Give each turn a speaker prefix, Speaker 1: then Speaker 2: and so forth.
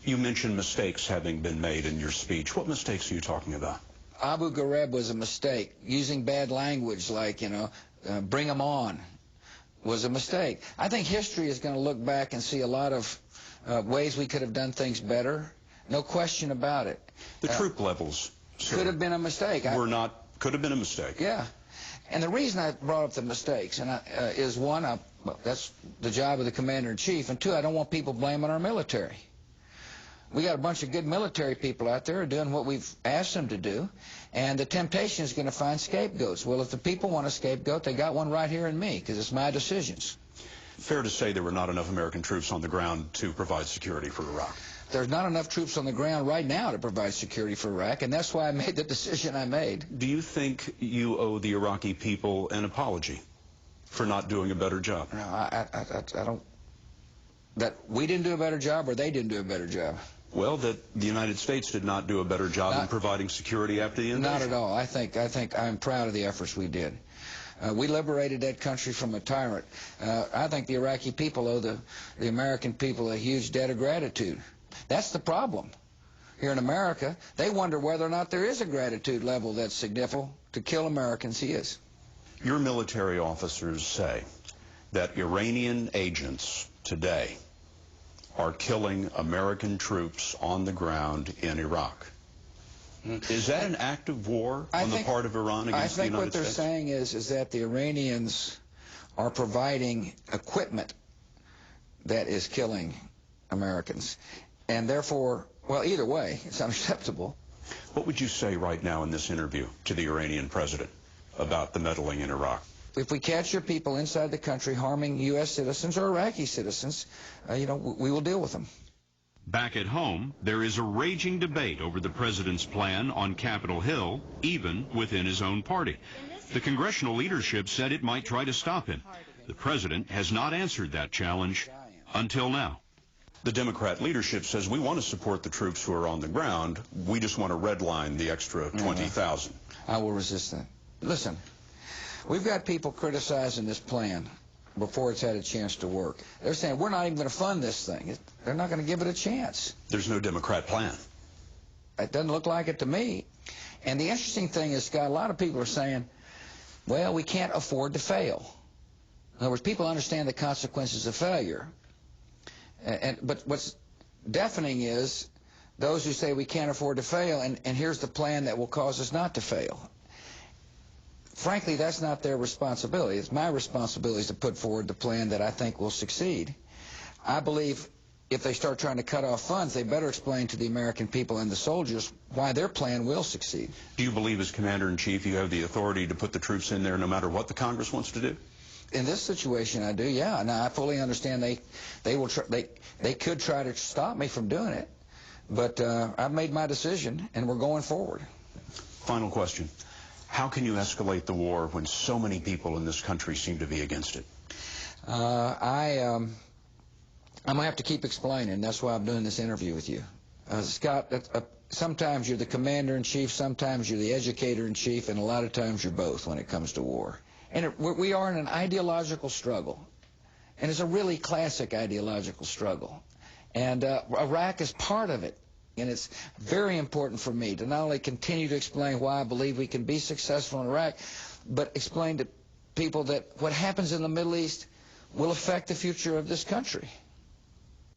Speaker 1: You mentioned mistakes having been made in your speech. What mistakes are you talking about?
Speaker 2: Abu Ghraib was a mistake. Using bad language like, bring them on was a mistake. I think history is going to look back and see a lot of ways we could have done things better. No question about it.
Speaker 1: The troop levels, sir,
Speaker 2: could have been a mistake.
Speaker 1: Could have been a mistake.
Speaker 2: Yeah. And the reason I brought up the mistakes is, one, that's the job of the commander-in-chief, and two, I don't want people blaming our military. We got a bunch of good military people out there doing what we've asked them to do, and the temptation is going to find scapegoats. Well, if the people want a scapegoat, they got one right here in me, because it's my decisions.
Speaker 1: Fair to say there were not enough American troops on the ground to provide security for Iraq.
Speaker 2: There's not enough troops on the ground right now to provide security for Iraq, and that's why I made the decision I made.
Speaker 1: Do you think you owe the Iraqi people an apology for not doing a better job?
Speaker 2: No, I don't. That we didn't do a better job, or they didn't do a better job?
Speaker 1: Well, that the United States did not do a better job in providing security after the invasion.
Speaker 2: Not at all. I think I'm proud of the efforts we did. We liberated that country from a tyrant. I think the Iraqi people owe the American people a huge debt of gratitude. That's the problem. Here in America, they wonder whether or not there is a gratitude level that's significant to kill Americans. He is.
Speaker 1: Your military officers say that Iranian agents today are killing American troops on the ground in Iraq. Is that an act of war on the part of Iran against the United States?
Speaker 2: I think what they're saying is that the Iranians are providing equipment that is killing Americans. And therefore, well, either way, it's unacceptable.
Speaker 1: What would you say right now in this interview to the Iranian president about the meddling in Iraq?
Speaker 2: If we catch your people inside the country harming U.S. citizens or Iraqi citizens, we will deal with them.
Speaker 3: Back at home, there is a raging debate over the president's plan on Capitol Hill, even within his own party. The congressional leadership said it might try to stop him. The president has not answered that challenge until now.
Speaker 1: The Democrat leadership says we want to support the troops who are on the ground. We just want to redline the extra 20,000.
Speaker 2: I will resist that. Listen, we've got people criticizing this plan before it's had a chance to work. They're saying we're not even going to fund this thing. They're not going to give it a chance.
Speaker 1: There's no Democrat plan.
Speaker 2: It doesn't look like it to me. And the interesting thing is, Scott, a lot of people are saying, well, we can't afford to fail. In other words, people understand the consequences of failure. But what's deafening is those who say we can't afford to fail, and here's the plan that will cause us not to fail. Frankly, that's not their responsibility. It's my responsibility to put forward the plan that I think will succeed. I believe if they start trying to cut off funds, they better explain to the American people and the soldiers why their plan will succeed.
Speaker 1: Do you believe as commander-in-chief you have the authority to put the troops in there no matter what the Congress wants to do?
Speaker 2: In this situation, I do, yeah. Now, I fully understand they could try to stop me from doing it, but I've made my decision, and we're going forward.
Speaker 1: Final question. How can you escalate the war when so many people in this country seem to be against it?
Speaker 2: I'm going to have to keep explaining. That's why I'm doing this interview with you. Scott, sometimes you're the commander-in-chief, sometimes you're the educator-in-chief, and a lot of times you're both when it comes to war. And we are in an ideological struggle, and it's a really classic ideological struggle. And Iraq is part of it, and it's very important for me to not only continue to explain why I believe we can be successful in Iraq, but explain to people that what happens in the Middle East will affect the future of this country.